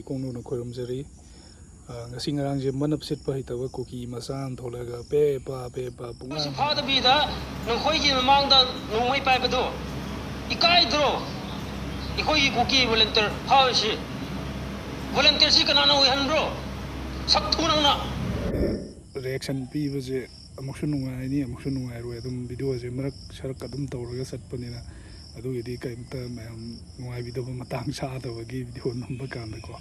ꯀꯣꯡꯅꯨꯅ ꯈꯣꯏꯔꯝꯖꯔꯤ ꯉꯁꯤ ꯉꯔꯥꯡꯁꯦ ꯃꯅꯞ ꯁꯤꯠꯄ ꯍꯩꯇꯕ ꯀꯨꯀꯤ ꯃꯆꯥ ꯑꯃ ꯊꯣꯛꯂꯒ ꯄꯦꯄꯥ ꯄꯨꯡꯉꯥꯡ ꯐꯥꯗꯕꯤꯗ ꯅꯈꯣꯏꯒꯤ ꯃꯃꯥꯡꯗ ꯅꯣꯡꯃꯩ ꯄꯥꯏꯕꯗꯣ ꯏꯀꯥꯏꯗ꯭ꯔꯣ ꯑꯩꯈꯣꯏꯒꯤ ꯀꯨꯀꯤ ꯚꯣꯂꯨꯟꯇꯤꯌꯔ ꯐꯥꯎꯔꯤꯁꯤ ꯚꯣꯂꯨꯟꯇꯤꯌꯔꯁꯤ ꯀꯅꯥꯅ ꯑꯣꯏꯍꯟꯕ꯭ꯔꯣ ꯁꯛꯊꯨ ꯅꯪꯅ ꯔꯤꯑꯦꯛꯁꯟ ꯄꯤꯕꯁꯦ ꯑꯃꯨꯛꯁꯨ ꯅꯨꯡꯉꯥꯏꯅꯤ ꯑꯃꯨꯛꯁꯨ ꯅꯨꯡꯉꯥꯏꯔꯣꯏ ꯑꯗꯨꯝ ꯚꯤꯗꯤꯑꯣꯁꯦ ꯃꯔꯛ ꯁꯔꯛ ꯑꯗꯨꯝ ꯇꯧꯔꯒ ꯆꯠꯄꯅꯤꯅ ꯑꯗꯨꯒꯤꯗꯤ ꯀꯔꯤꯝꯇ ꯃꯌꯥꯝ ꯅꯨꯡꯉꯥꯏꯕꯤꯗꯕ ꯃꯇꯥꯡ ꯆꯥꯗꯕꯒꯤ ꯚꯤꯗꯤꯑꯣ ꯅꯝꯕ ꯀꯥꯟꯗꯀꯣ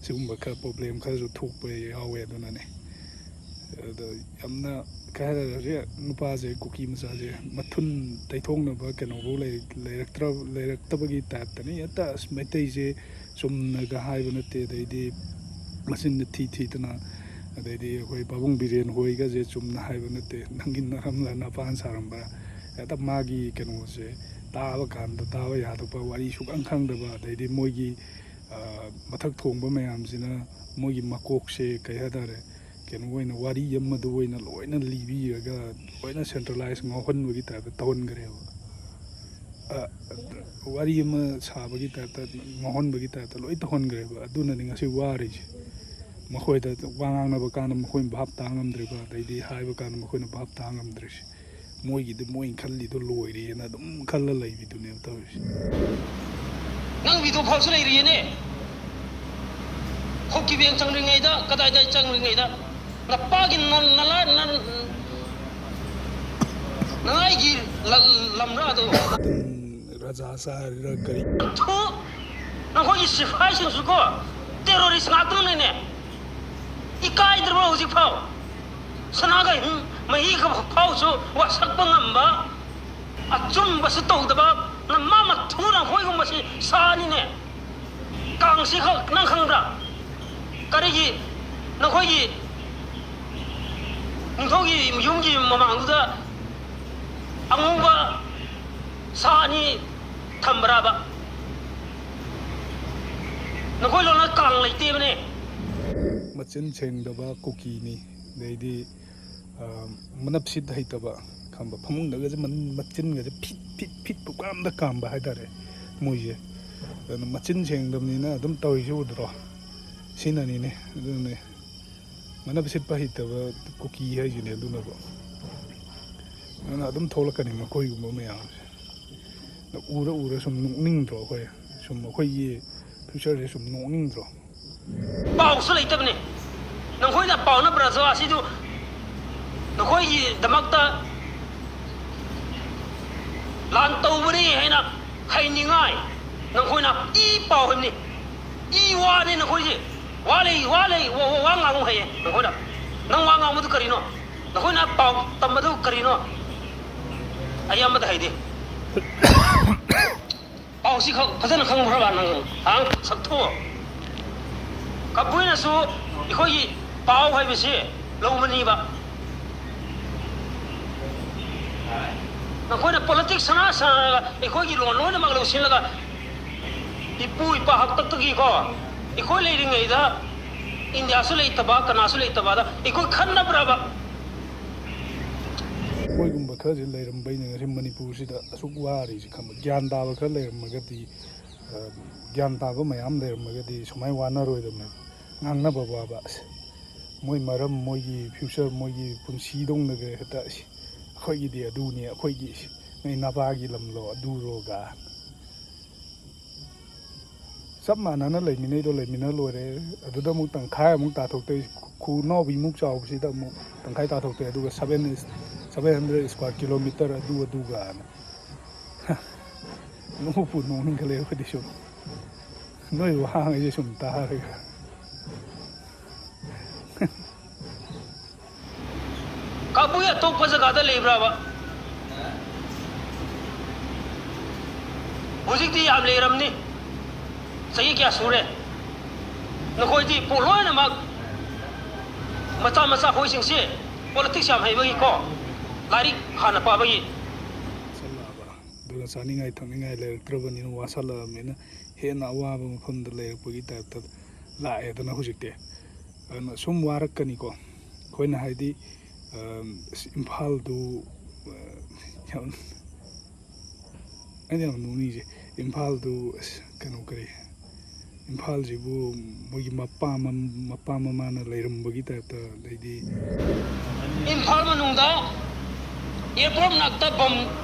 ꯁꯤꯒꯨꯝꯕ ꯈꯔ ꯄ꯭ꯔꯣꯕ꯭ꯂꯦꯝ ꯈꯔꯁꯨ ꯊꯣꯛꯄ ꯌꯥꯎꯋꯦ ꯑꯗꯨꯅꯅꯦ ꯑꯗ ꯌꯥꯝꯅ ꯀꯩ ꯍꯥꯏꯇꯥꯔꯦ ꯍꯧꯖꯤꯛ ꯅꯨꯄꯥꯁꯦ ꯀꯨꯀꯤ ꯃꯆꯥꯁꯦ ꯃꯊꯨꯟ ꯇꯩꯊꯣꯛꯅꯕ ꯀꯩꯅꯣꯐꯧ ꯂꯩꯔꯛꯇꯕꯒꯤ ꯇꯥꯏꯞꯇꯅꯤ ꯍꯦꯛꯇ ꯑꯁ ꯃꯩꯇꯩꯁꯦ ꯆꯨꯝꯅꯒ ꯍꯥꯏꯕ ꯅꯠꯇꯦ ꯑꯗꯩꯗꯤ ꯃꯆꯤꯟꯗ ꯊꯤꯗꯅ ꯑꯗꯩꯗꯤ ꯑꯩꯈꯣꯏ ꯄꯥꯕꯨꯡ ꯕꯤꯔꯦꯟ ꯍꯣꯏꯒꯁꯦ ꯆꯨꯝꯅ ꯍꯥꯏꯕ ꯅꯠꯇꯦ ꯅꯪꯒꯤ ꯅꯔꯝꯂ ꯅꯄꯥꯟ ꯁꯥꯔꯝꯕ꯭ꯔꯥ ꯍꯦꯛꯇ ꯃꯥꯒꯤ ꯀꯩꯅꯣꯁꯦ ꯇꯥꯕ ꯀꯥꯟꯗ ꯇꯥꯕ ꯌꯥꯗꯕ ꯋꯥꯔꯤ ꯁꯨꯈꯪ ꯈꯪꯗꯕ ꯑꯗꯩꯗꯤ ꯃꯣꯏꯒꯤ ꯃꯊꯛ ꯊꯣꯡꯕ ꯃꯌꯥꯝꯁꯤꯅ ꯃꯣꯏꯒꯤ ꯃꯀꯣꯛꯁꯦ ꯀꯩ ꯍꯥꯏꯇꯥꯔꯦ ꯀꯩꯅꯣ ꯑꯣꯏꯅ ꯋꯥꯔꯤ ꯑꯃꯗ ꯑꯣꯏꯅ ꯂꯣꯏꯅ ꯂꯤꯕꯤꯔꯒ ꯂꯣꯏꯅ ꯁꯦꯟꯇ꯭ꯔꯦꯂꯥꯏꯁ ꯉꯥꯎꯍꯟꯕꯒꯤ ꯇꯥꯏꯞꯇ ꯇꯧꯍꯟꯈ꯭ꯔꯦꯕ ꯋꯥꯔꯤ ꯑꯃ ꯁꯥꯕꯒꯤ ꯇꯥꯏꯞꯇ ꯉꯥꯎꯍꯟꯕꯒꯤ ꯇꯥꯏꯞꯇ ꯂꯣꯏ ꯇꯧꯍꯟꯈ꯭ꯔꯦꯕ ꯑꯗꯨꯅꯅꯤ ꯉꯁꯤ ꯋꯥꯔꯤꯁꯦ ꯃꯈꯣꯏꯗ ꯋꯥ ꯉꯥꯡꯅꯕ ꯀꯥꯟꯗ ꯃꯈꯣꯏꯅ ꯚꯥꯞ ꯇꯥ ꯉꯝꯗ꯭ꯔꯤꯕ ꯑꯗꯩꯗꯤ ꯍꯥꯏꯕ ꯀꯥꯟꯗ ꯃꯈꯣꯏꯅ ꯚꯥꯞ ꯇꯥ ꯉꯝꯗ꯭ꯔꯤꯁꯦ ꯃꯣꯏꯒꯤꯗꯤ ꯃꯣꯏꯅ ꯈꯜꯂꯤꯗꯣ ꯂꯣꯏꯔꯦꯅ ꯑꯗꯨꯝ ꯈꯜꯂ ꯂꯩꯕꯤꯗꯨꯅꯦꯕ ꯇꯧꯔꯤꯁꯦ ꯅꯪ ꯚꯤꯗꯤꯑꯣ ꯐꯥꯎꯁꯨ ꯂꯩꯔꯤꯌꯦꯅꯦ ꯍꯣꯛꯀꯤ ꯕꯦꯡ ꯆꯪꯔꯤꯉꯩꯗ ꯀꯗꯥꯏꯗ ꯆꯪꯔꯤꯉꯩꯗ ꯅꯄꯥꯒꯤ ꯅꯅꯥꯏꯒꯤ ꯂꯝꯔꯥꯗꯣ ꯔꯥꯖꯥ ꯁꯥꯔꯤꯔ ꯀꯔꯤ ꯅꯈꯣꯏꯒꯤ ꯁꯤꯐꯥꯏꯁꯤꯡꯁꯨꯀꯣ ꯇꯦꯔꯣꯔꯤꯁ ꯉꯥꯛꯇꯅꯤꯅꯦ ꯏꯀꯥꯏꯗ꯭ꯔꯕ ꯍꯧꯖꯤꯛꯐꯥꯎ ꯁꯅꯥꯒ ꯃꯍꯤꯒ ꯐꯥꯎꯁꯨ ꯋꯥꯁꯛꯄ ꯉꯝꯕ ꯑꯆꯨꯝꯕꯁꯨ ꯇꯧꯗꯕ ꯃꯥꯃ ꯊꯨꯅ ꯑꯩꯈꯣꯏꯒꯨꯝꯕꯁꯤ ꯁꯥꯅꯤꯅꯦ ꯀꯥꯡꯁꯤ ꯈꯛ ꯅꯪ ꯈꯪꯕ꯭ꯔꯥ ꯀꯔꯤꯒꯤ ꯅꯈꯣꯏꯒꯤ ꯅꯤꯡꯊꯧꯒꯤ ꯌꯨꯝꯒꯤ ꯃꯃꯥꯡꯗꯨꯗ ꯑꯉꯧꯕ ꯁꯥ ꯑꯅꯤ ꯊꯝꯕ꯭ꯔꯥꯕ ꯅꯈꯣꯏ ꯂꯣꯟꯅ ꯀꯥꯡ ꯂꯩꯇꯦꯕꯅꯦ ꯃꯆꯤꯟ ꯁꯦꯡꯗꯕ ꯀꯨꯀꯤꯅꯤ ꯑꯗꯩꯗꯤ ꯃꯅꯞ ꯁꯤꯠ ꯍꯩꯇꯕ ꯈꯪꯕ ꯐꯃꯨꯡꯗꯒꯁꯦ ꯃꯆꯤꯟꯒꯁꯦ ꯐꯤꯠ ꯄꯨꯀꯥꯝꯗ ꯀꯥꯝꯕ ꯍꯥꯏꯇꯥꯔꯦ ꯃꯣꯏꯁꯦ ꯑꯗꯨꯅ ꯃꯆꯤꯟ ꯁꯦꯡꯗꯕꯅꯤꯅ ꯑꯗꯨꯝ ꯇꯧꯔꯤꯁꯤ ꯎꯗ꯭ꯔꯣ ꯁꯤꯅꯅꯤꯅꯦ ꯑꯗꯨꯅꯦ ꯃꯅꯞ ꯁꯤꯠꯄ ꯍꯩꯇꯕ ꯀꯨꯀꯤ ꯍꯥꯏꯁꯤꯅꯦ ꯑꯗꯨꯅꯀꯣ ꯑꯗꯨꯅ ꯑꯗꯨꯝ ꯊꯣꯛꯂꯛꯀꯅꯤ ꯃꯈꯣꯏꯒꯨꯝꯕ ꯃꯌꯥꯝꯁꯦ ꯎꯔ ꯁꯨꯝ ꯅꯣꯛꯅꯤꯡꯗ꯭ꯔꯣ ꯑꯩꯈꯣꯏ ꯁꯨꯝ ꯑꯩꯈꯣꯏꯒꯤ ꯐ꯭ꯌꯨꯆꯔꯁꯦ ꯁꯨꯝ ꯅꯣꯛꯅꯤꯡꯗ꯭ꯔꯣ ꯄꯥꯎꯁꯨ ꯂꯩꯇꯕꯅꯤ ꯅꯈꯣꯏꯅ ꯄꯥꯎꯅ ꯕ꯭ꯔꯖꯥ ꯑꯁꯤꯗꯨ ꯅꯈꯣꯏꯒꯤꯗꯃꯛꯇ ꯂꯥꯟ ꯇꯧꯕꯅꯤ ꯍꯥꯏꯅ ꯍꯥꯏꯅꯤꯡꯉꯥꯏ ꯅꯈꯣꯏꯅ ꯄꯥꯎ ꯍꯥꯏꯕꯅꯤ ꯋꯥꯅꯤ ꯅꯈꯣꯏꯁꯦ ꯋꯥ ꯉꯥꯡꯉꯨ ꯍꯩꯌꯦ ꯅꯈꯣꯏꯅ ꯅꯪ ꯋꯥ ꯉꯥꯡꯕꯗꯨ ꯀꯔꯤꯅꯣ ꯅꯈꯣꯏꯅ ꯄꯥꯎ ꯇꯝꯕꯗꯨ ꯀꯔꯤꯅꯣ ꯑꯩ ꯑꯃꯗ ꯍꯩꯗꯦ ꯄꯥꯎꯁꯤ ꯐꯖꯅ ꯈꯪꯈ꯭ꯔꯕ ꯅꯪ ꯁꯛꯊꯣꯛꯑꯣ ꯀꯕꯨꯏꯅꯁꯨ ꯑꯩꯈꯣꯏꯒꯤ ꯄꯥꯎ ꯍꯥꯏꯕꯁꯤ ꯂꯧꯕꯅꯤꯕ ꯅꯈꯣꯏꯅ ꯄꯣꯂꯤꯇꯤꯛꯁ ꯁꯥꯟꯅꯔꯒ ꯑꯩꯈꯣꯏꯒꯤ ꯂꯣꯟ ꯂꯣꯏꯅꯃꯛ ꯂꯧꯁꯤꯜꯂꯒ ꯏꯄꯨ ꯏꯄꯥ ꯍꯥꯛꯇꯛꯇꯒꯤꯀꯣ ꯑꯩꯈꯣꯏ ꯂꯩꯔꯤꯉꯩꯗ ꯏꯟꯗꯤꯌꯥꯁꯨ ꯂꯩꯇꯕ ꯀꯅꯥꯁꯨ ꯂꯩꯇꯕꯗ ꯑꯩꯈꯣꯏ ꯈꯟꯅꯕ꯭ꯔꯕ ꯃꯣꯏꯒꯨꯝꯕ ꯈꯔꯁꯦ ꯂꯩꯔꯝꯕꯩꯅꯦ ꯉꯁꯤ ꯃꯅꯤꯄꯨꯔꯁꯤꯗ ꯑꯁꯨꯛ ꯋꯥꯔꯤꯁꯤ ꯈꯪꯕ ꯒ꯭ꯌꯥꯟ ꯇꯥꯕ ꯈꯔ ꯂꯩꯔꯝꯃꯒꯗꯤ ꯒ꯭ꯌꯥꯟ ꯇꯥꯕ ꯃꯌꯥꯝ ꯂꯩꯔꯝꯃꯒꯗꯤ ꯁꯨꯃꯥꯏꯅ ꯋꯥꯅꯔꯣꯏꯗꯕꯅꯦꯕ ꯉꯥꯡꯅꯕ ꯋꯥꯕ ꯑꯁ ꯃꯣꯏ ꯃꯔꯝ ꯃꯣꯏꯒꯤ ꯐ꯭ꯌꯨꯆꯔ ꯃꯣꯏꯒꯤ ꯄꯨꯟꯁꯤꯗꯧꯅꯒ ꯍꯦꯛꯇ ꯑꯩꯈꯣꯏꯒꯤꯗꯤ ꯑꯗꯨꯅꯤ ꯑꯩꯈꯣꯏꯒꯤ ꯅꯣꯏ ꯅꯄꯥꯒꯤ ꯂꯝꯂꯣ ꯑꯗꯨꯔꯣꯒ ꯆꯞ ꯃꯥꯟꯅꯅ ꯂꯩꯃꯤꯟꯅꯩꯗꯣ ꯂꯩꯃꯤꯟꯅ ꯂꯣꯏꯔꯦ ꯑꯗꯨꯗ ꯑꯃꯨꯛ ꯇꯪꯈꯥꯏ ꯑꯃꯨꯛ ꯇꯥꯊꯣꯛꯇꯣꯏ ꯈꯨꯅꯥꯎꯕꯤꯃꯨꯛ ꯆꯥꯎꯕꯁꯤꯗ ꯑꯃꯨꯛ ꯇꯪꯈꯥꯏ ꯇꯥꯊꯣꯛꯇꯣꯏ ꯑꯗꯨꯒ 700 ꯁ꯭ꯀ꯭ꯋꯥꯔ ꯀꯤꯂꯣꯃꯤꯇꯔ ꯑꯗꯨꯒꯅ ꯅꯣꯛꯄꯨ ꯅꯣꯛꯅꯤꯡꯈꯠꯂꯦ ꯑꯩꯈꯣꯏꯗꯤ ꯁꯨꯝ ꯅꯣꯏ ꯋꯥꯉꯩꯁꯦ ꯁꯨꯝ ꯇꯥꯔꯒ ꯀꯕꯨꯏ ꯑꯇꯣꯞꯄ ꯖꯒꯥꯗ ꯂꯩꯕ꯭ꯔꯕ ꯍꯧꯖꯤꯛꯇꯤ ꯌꯥꯝ ꯂꯩꯔꯝꯅꯤ ꯆꯍꯤ ꯀꯌꯥ ꯁꯨꯔꯦ ꯅꯈꯣꯏꯗꯤ ꯂꯣꯏꯅꯃꯛ ꯃꯆꯥ ꯍꯣꯏꯁꯤꯡꯁꯦ ꯄꯣꯂꯤꯇꯤꯛꯁ ꯌꯥꯝ ꯍꯩꯕꯒꯤꯀꯣ ꯂꯥꯏꯔꯤꯛ ꯍꯥꯟꯅ ꯄꯥꯕꯒꯤ ꯋꯥꯁꯜꯂꯛꯑꯕ ꯑꯗꯨꯒ ꯆꯥꯅꯤꯡꯉꯥꯏ ꯊꯛꯅꯤꯡꯉꯥꯏ ꯂꯩꯔꯛꯇ꯭ꯔꯕꯅꯤꯅ ꯋꯥꯁꯜꯂꯛꯑꯕꯅꯤꯅ ꯍꯦꯟꯅ ꯑꯋꯥꯕ ꯃꯐꯝꯗ ꯂꯩꯔꯛꯄꯒꯤ ꯇꯥꯏꯞꯇ ꯂꯥꯛꯑꯦꯗꯅ ꯍꯧꯖꯤꯛꯇꯤ ꯑꯗꯨꯅ ꯁꯨꯝ ꯋꯥꯔꯛꯀꯅꯤꯀꯣ ꯑꯩꯈꯣꯏꯅ ꯍꯥꯏꯗꯤ ꯏꯝꯐꯥꯜꯗꯨ ꯑꯩꯅ ꯌꯥꯝ ꯅꯣꯛꯅꯤꯡꯉꯤꯁꯦ ꯏꯝꯐꯥꯜꯗꯨ ꯀꯩꯅꯣ ꯀꯔꯤ ꯏꯝꯐꯥꯜꯁꯤꯕꯨ ꯃꯣꯏꯒꯤ ꯃꯄꯥ ꯃꯃꯥꯅ ꯂꯩꯔꯝꯕꯒꯤ ꯇꯥꯏꯞꯇ ꯑꯗꯩꯗꯤ ꯏꯝꯐꯥꯜ ꯃꯅꯨꯡꯗ ꯑꯦꯌꯔꯄꯣꯔꯠ ꯃꯅꯥꯛꯇ ꯕꯝ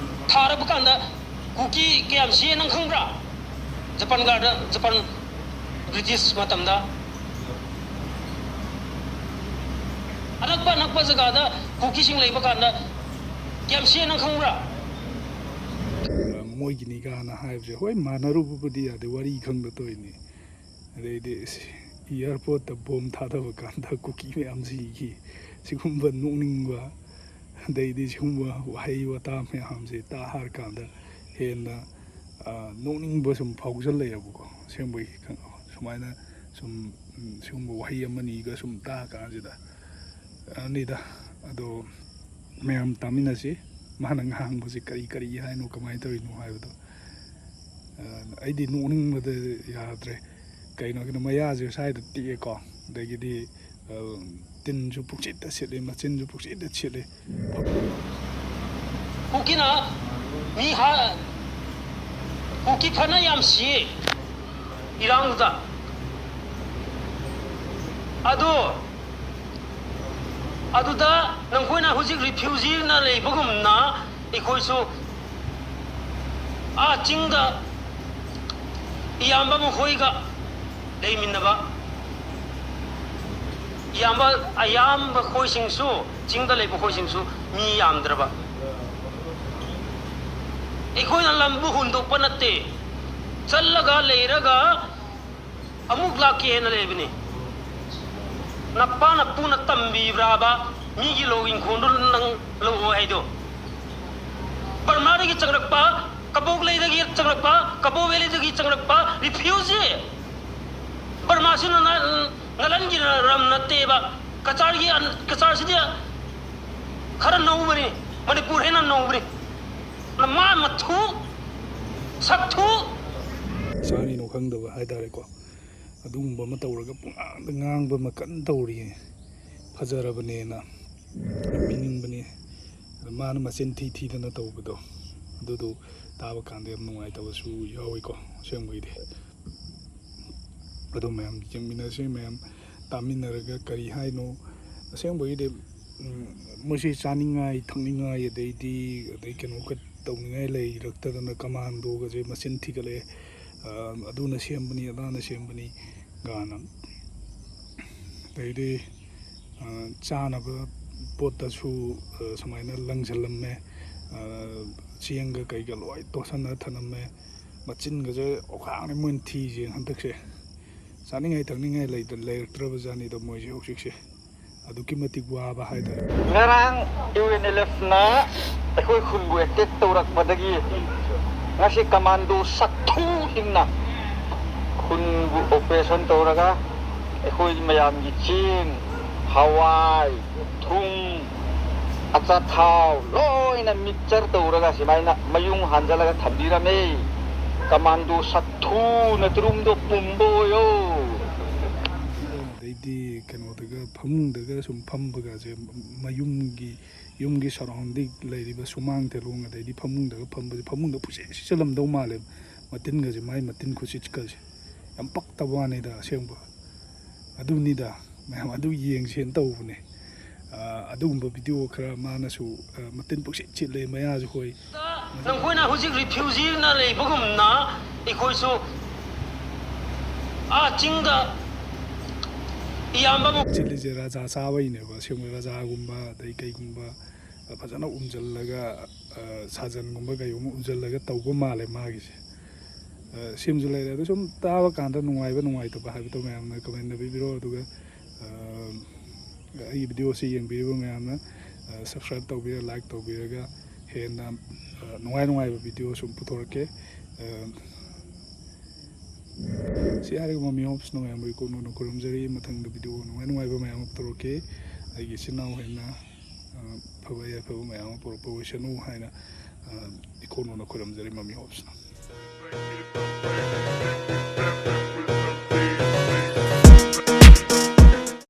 ꯊꯥꯔꯕ ꯀꯥꯟꯗ ꯀꯨꯀꯤ ꯀꯌꯥꯝ ꯁꯤꯌꯦ ꯅꯪ ꯈꯪꯕ꯭ꯔꯥ? ꯖꯄꯥꯟ ꯕ꯭ꯔꯤꯇꯤꯁ ꯃꯇꯝꯗ ꯑꯅꯛꯄ ꯖꯒꯥꯗ ꯀꯨꯀꯤꯁꯤꯡ ꯂꯩꯕ ꯀꯥꯟꯗ ꯀꯌꯥꯝ ꯁꯤꯌꯦ ꯅꯪ ꯈꯪꯕ꯭ꯔꯥ? ꯃꯣꯏꯒꯤꯅꯤ ꯀꯥꯏꯅ ꯍꯥꯏꯕꯁꯦ ꯍꯣꯏ ꯃꯥꯟꯅꯔꯨꯕꯕꯨꯗꯤ ꯌꯥꯗꯦ, ꯋꯥꯔꯤ ꯈꯪꯗ ꯇꯧꯔꯤꯅꯤ. ꯑꯗꯩꯗꯤ ꯏꯌꯥꯔꯄꯣꯔꯠꯇ ꯕꯣꯝ ꯊꯥꯗꯕ ꯀꯥꯟꯗ ꯀꯨꯀꯤ ꯃꯌꯥꯝ ꯁꯤꯈꯤ, ꯁꯤꯒꯨꯝꯕ ꯅꯣꯛꯅꯤꯡꯕ ꯑꯗꯩꯗꯤ ꯁꯤꯒꯨꯝꯕ ꯋꯥꯍꯩ ꯋꯥꯇꯥ ꯃꯌꯥꯝꯁꯦ ꯇꯥꯔꯀꯥꯟꯗ ꯍꯦꯟꯅ ꯅꯣꯛꯅꯤꯡꯕ ꯁꯨꯝ ꯐꯥꯎꯖꯜꯂꯛꯑꯦꯕꯀꯣ. ꯑꯁꯦꯡꯕꯒꯤ ꯁꯨꯃꯥꯏꯅ ꯁꯨꯝ ꯁꯤꯒꯨꯝꯕ ꯋꯥꯍꯩ ꯑꯃꯅꯤꯒ ꯁꯨꯝ ꯇꯥꯀꯥꯟꯁꯤꯗ ꯑꯅꯤꯗ. ꯑꯗꯣ ꯃꯌꯥꯝ ꯇꯥꯃꯤꯟꯅꯁꯤ, ꯃꯥꯅ ꯉꯥꯡꯕꯁꯤ ꯀꯔꯤ ꯍꯥꯏꯅꯣ, ꯀꯃꯥꯏꯅ ꯇꯧꯔꯤꯅꯣ ꯍꯥꯏꯕꯗꯣ. ꯑꯩꯗꯤ ꯅꯣꯛꯅꯤꯡꯕꯗ ꯌꯥꯗ꯭ꯔꯦ. ꯀꯩꯅꯣꯒꯤꯅꯣ ꯃꯌꯥꯁꯦ ꯁ꯭ꯋꯥꯏꯗ ꯇꯦꯛꯑꯦꯀꯣ, ꯑꯗꯒꯤꯗꯤ ꯇꯤꯟꯁꯨ ꯄꯨꯛꯆꯤꯠꯇ ꯁꯤꯠꯂꯤ, ꯃꯆꯤꯟꯁꯨ ꯄꯨꯛꯆꯤꯠꯇ ꯁꯤꯠꯂꯤ. ꯀꯨꯀꯤꯅ ꯀꯨꯀꯤ ꯐꯅ ꯌꯥꯝ ꯁꯤꯌꯦ ꯏꯔꯥꯡꯗꯨꯗ. ꯑꯗꯨꯗ ꯅꯈꯣꯏꯅ ꯍꯧꯖꯤꯛ ꯔꯤꯐ꯭ꯌꯨꯖꯤꯅ ꯂꯩꯕꯒꯨꯝꯅ ꯑꯩꯈꯣꯏꯁꯨ ꯆꯤꯡꯗ ꯏꯌꯥꯝꯕ ꯃꯈꯣꯏꯒ ꯂꯩꯃꯤꯟꯅꯕ, ꯑꯌꯥꯝꯕ ꯈꯣꯏꯁꯤꯡꯁꯨ ꯆꯤꯡꯗ ꯂꯩꯕ ꯈꯣꯏꯁꯤꯡꯁꯨ ꯃꯤ ꯌꯥꯝꯗ꯭ꯔꯕ. ꯑꯩꯈꯣꯏꯅ ꯂꯝꯕꯨ ꯍꯨꯟꯗꯣꯛꯄ ꯅꯠꯇꯦ, ꯆꯠꯂꯒ ꯂꯩꯔꯒ ꯑꯃꯨꯛ ꯂꯥꯛꯀꯦꯅ ꯂꯩꯕꯅꯤ. ꯅꯄꯥ ꯅꯄꯨꯅ ꯇꯝꯕꯤꯕ꯭ꯔꯥꯕ ꯃꯤꯒꯤ ꯂꯧ ꯏꯪꯈꯣꯜꯗꯨ ꯅꯪ ꯂꯧꯑꯣ ꯍꯥꯏꯗꯣ? ꯕꯔꯃꯥꯗꯒꯤ ꯆꯪꯂꯛꯄ, ꯀꯕꯣꯛꯂꯩꯗꯒꯤ ꯆꯪꯂꯛꯄ, ꯀꯕꯣ ꯚꯦꯂꯤꯗꯒꯤ ꯆꯪꯂꯛꯄ ꯔꯤꯐ꯭ꯌꯨꯖꯤ ꯕꯔꯃꯥꯁꯤꯅ ꯅꯂꯟꯒꯤ ꯔꯝ ꯅꯠꯇꯦꯕ. ꯀꯆꯥꯔꯁꯤꯗꯤ ꯈꯔ ꯅꯧꯕꯅꯤ, ꯃꯅꯤꯄꯨꯔ ꯍꯦꯟꯅ ꯅꯧꯕꯅꯤ. ꯃꯥ ꯃꯊꯨ ꯁꯛꯊꯨ ꯆꯥꯔꯤꯅꯣ ꯈꯪꯗꯕ ꯍꯥꯏꯇꯥꯔꯦꯀꯣ. ꯑꯗꯨꯒꯨꯝꯕ ꯑꯃ ꯇꯧꯔꯒ ꯄꯨꯡꯉꯥꯡꯗ ꯉꯥꯡꯕ ꯑꯃ ꯀꯟꯅ ꯇꯧꯔꯤꯌꯦ. ꯐꯖꯔꯕꯅꯦꯅ ꯄꯤꯅꯤꯡꯕꯅꯦ. ꯑꯗ ꯃꯥꯅ ꯃꯆꯤꯟ ꯊꯤꯗꯅ ꯇꯧꯕꯗꯣ, ꯑꯗꯨꯗꯣ ꯇꯥꯕ ꯀꯥꯟꯗ ꯌꯥꯝ ꯅꯨꯡꯉꯥꯏꯇꯕꯁꯨ ꯌꯥꯎꯏꯀꯣ ꯑꯁꯦꯡꯕꯒꯤꯗꯤ. ꯑꯗꯣ ꯃꯌꯥꯝ ꯌꯦꯡꯃꯤꯟꯅꯁꯤ, ꯃꯌꯥꯝ ꯇꯥꯃꯤꯟꯅꯔꯒ ꯀꯔꯤ ꯍꯥꯏꯅꯣ. ꯑꯁꯦꯡꯕꯒꯤꯗꯤ ꯃꯣꯏꯁꯤ ꯆꯥꯅꯤꯡꯉꯥꯏ ꯊꯛꯅꯤꯡꯉꯥꯏ ꯑꯗꯩ ꯀꯩꯅꯣꯒ ꯇꯧꯅꯤꯡꯉꯥই ꯂꯩꯔꯛꯇꯗꯅ ꯀꯃꯥꯟꯗꯣꯒꯁꯦ ꯃꯆꯤꯟ ꯊꯤꯒꯠꯂꯛꯑꯦ. ꯑꯗꯨꯅ ꯁꯦꯝꯕꯅꯤ, ꯑꯗꯥꯅ ꯁꯦꯝꯕꯅꯤ ꯒꯥꯅ. ꯑꯗꯩꯗꯤ ꯆꯥꯅꯕ ꯄꯣꯠꯇꯁꯨ ꯁꯨꯃꯥꯏꯅ ꯂꯪꯁꯤꯜꯂꯝꯃꯦ, ꯆꯦꯡꯒ ꯀꯩꯒ ꯂꯣꯏ ꯇꯣꯠꯁꯟꯅ ꯊꯅꯝꯃꯦ. ꯃꯆꯤꯟꯒꯁꯦ ꯑꯣꯈꯥꯛꯅꯤ ꯃꯣꯏꯅ ꯊꯤꯁꯦ ꯍꯟꯗꯛꯁꯦ. ꯆꯥꯅꯤꯡꯉꯥꯏ ꯊꯛꯅꯤꯡꯉꯥꯏ ꯂꯩꯔꯛꯇ꯭ꯔꯕ ꯖꯥꯠꯅꯤꯗ ꯃꯣꯏꯁꯦ ꯍꯧꯖꯤꯛꯁꯦ. ꯑꯗꯨꯛꯀꯤ ꯃꯇꯤꯛ ꯋꯥꯕ ꯍꯥꯏꯇꯥꯔꯦ. ꯉꯔꯥꯡ UNLFꯅ ꯑꯩꯈꯣꯏ ꯈꯨꯟꯕꯨ ꯑꯦꯇꯦꯛ ꯇꯧꯔꯛꯄꯗꯒꯤ ꯉꯁꯤ ꯀꯃꯥꯟꯗꯣ ꯁꯛꯊꯨꯁꯤꯡꯅ ꯈꯨꯟꯕꯨ ꯑꯣꯄꯔꯦꯁꯟ ꯇꯧꯔꯒ ꯑꯩꯈꯣꯏ ꯃꯌꯥꯝꯒꯤ ꯆꯦꯡ, ꯍꯋꯥꯏ, ꯊꯨꯝ, ꯑꯆꯥꯊꯥꯎ ꯂꯣꯏꯅ ꯃꯤꯛꯆꯔ ꯇꯧꯔꯒ ꯁꯨꯃꯥꯏꯅ ꯃꯌꯨꯡ ꯍꯥꯟꯖꯜꯂꯒ ꯊꯝꯕꯤꯔꯝꯃꯦ. ꯀꯃꯥꯟꯗꯣ ꯁꯛꯊꯨꯅ ꯇꯔꯨꯝꯗꯣ ꯄꯨꯝꯕ ꯑꯣꯏꯌꯣ. ꯑꯗꯩꯗꯤ ꯀꯩꯅꯣꯗꯒ ꯐꯃꯨꯡꯗꯒ ꯁꯨꯝ ꯐꯝꯕꯒꯁꯦ, ꯌꯨꯝꯒꯤ ꯁꯔꯥꯎꯟꯗꯤꯡ ꯂꯩꯔꯤꯕ ꯁꯨꯃꯥꯡ ꯇꯦꯂꯣꯡ ꯑꯗꯩꯗꯤ ꯐꯃꯨꯡꯗꯒ ꯐꯝꯕꯁꯦ, ꯐꯃꯨꯡꯗ ꯄꯨꯁꯤꯠ ꯁꯤꯠꯆꯜꯂꯝꯗꯧ ꯃꯥꯜꯂꯦ. ꯃꯇꯤꯟꯒꯁꯦ, ꯃꯥꯏ ꯃꯇꯤꯟ ꯈꯨꯁꯤꯠꯀꯁꯦ ꯌꯥꯝ ꯄꯛꯇꯕ ꯋꯥꯅꯤꯗ ꯑꯁꯦꯡꯕ. ꯑꯗꯨꯅꯤꯗ ꯃꯌꯥꯝ ꯑꯗꯨ ꯌꯦꯡꯁꯦꯅ ꯇꯧꯕꯅꯦ. ꯑꯗꯨꯒꯨꯝꯕ ꯚꯤꯗꯤꯑꯣ ꯈꯔ ꯃꯥꯅꯁꯨ ꯃꯇꯤꯟ ꯄꯨꯛꯁꯤꯠ ꯁꯤꯠꯂꯦ, ꯃꯌꯥꯁꯨ ꯍꯣꯏ. ꯅꯈꯣꯏꯅ ꯍꯧꯖꯤꯛ ꯔꯤꯐ꯭ꯌꯨꯖꯤꯅ ꯂꯩꯕꯒꯨꯝꯅ ꯑꯩꯈꯣꯏꯁꯨ ꯆꯤꯡꯗ ꯏꯌꯥꯝꯕ ꯆꯤꯜꯂꯤꯁꯦ ꯔꯥꯖꯥ ꯆꯥꯕꯩꯅꯦꯕ. ꯑꯁꯦꯡꯕ ꯔꯥꯖꯥꯒꯨꯝꯕ ꯑꯗꯩ ꯀꯩꯒꯨꯝꯕ ꯐꯖꯅ ꯎꯝꯖꯜꯂꯒ ꯁꯥꯖꯟꯒꯨꯝꯕ ꯀꯩꯒꯨꯝꯕ ꯎꯝꯖꯜꯂꯒ ꯇꯧꯕ ꯃꯥꯜꯂꯦ ꯃꯥꯒꯤꯁꯦ. ꯁꯤꯝꯁꯨ ꯂꯩꯔꯦ. ꯑꯗꯣ ꯁꯨꯝ ꯇꯥꯕ ꯀꯥꯟꯗ ꯅꯨꯡꯉꯥꯏꯕ ꯅꯨꯡꯉꯥꯏꯇꯕ ꯍꯥꯏꯕꯗꯣ ꯃꯌꯥꯝꯅ ꯀꯃꯦꯟꯗ ꯄꯤꯕꯤꯔꯣ. ꯑꯗꯨꯒ ꯑꯩꯒꯤ ꯚꯤꯗꯤꯑꯣꯁꯤ ꯌꯦꯡꯕꯤꯔꯤꯕ ꯃꯌꯥꯝꯅ ꯁꯕꯁꯀ꯭ꯔꯥꯏꯕ ꯇꯧꯕꯤꯔ, ꯂꯥꯏꯛ ꯇꯧꯕꯤꯔꯒ ꯍꯦꯟꯅ ꯅꯨꯡꯉꯥꯏꯕ ꯚꯤꯗꯤꯑꯣ ꯁꯨꯝ ꯄꯨꯊꯣꯔꯛꯀꯦ. ꯁꯤ ꯍꯥꯏꯔꯒ ꯃꯃꯤ ꯍꯣꯞꯁꯅ ꯃꯌꯥꯝꯕꯨ ꯏꯀꯣꯛꯅꯣꯛꯅ ꯈꯨꯔꯨꯝꯖꯔꯤ. ꯃꯊꯪꯗ ꯚꯤꯗꯤꯑꯣ ꯅꯨꯡꯉꯥꯏꯕ ꯃꯌꯥꯝ ꯑꯃ ꯄꯨꯊꯣꯔꯛꯀꯦ. ꯑꯩꯒꯤ ꯏꯆꯤꯟ ꯏꯅꯥꯎ ꯍꯦꯟꯅ ꯐꯕ ꯌꯥꯏꯐꯕ ꯃꯌꯥꯝ ꯑꯃ ꯄꯨꯔꯛꯄ ꯑꯣꯏꯁꯅꯨ ꯍꯥꯏꯅ ꯏꯀꯣꯛꯅꯣꯛꯅ ꯈꯨꯔꯨꯝꯖꯔꯤ ꯃꯃꯤ ꯍꯣꯞꯁꯅ.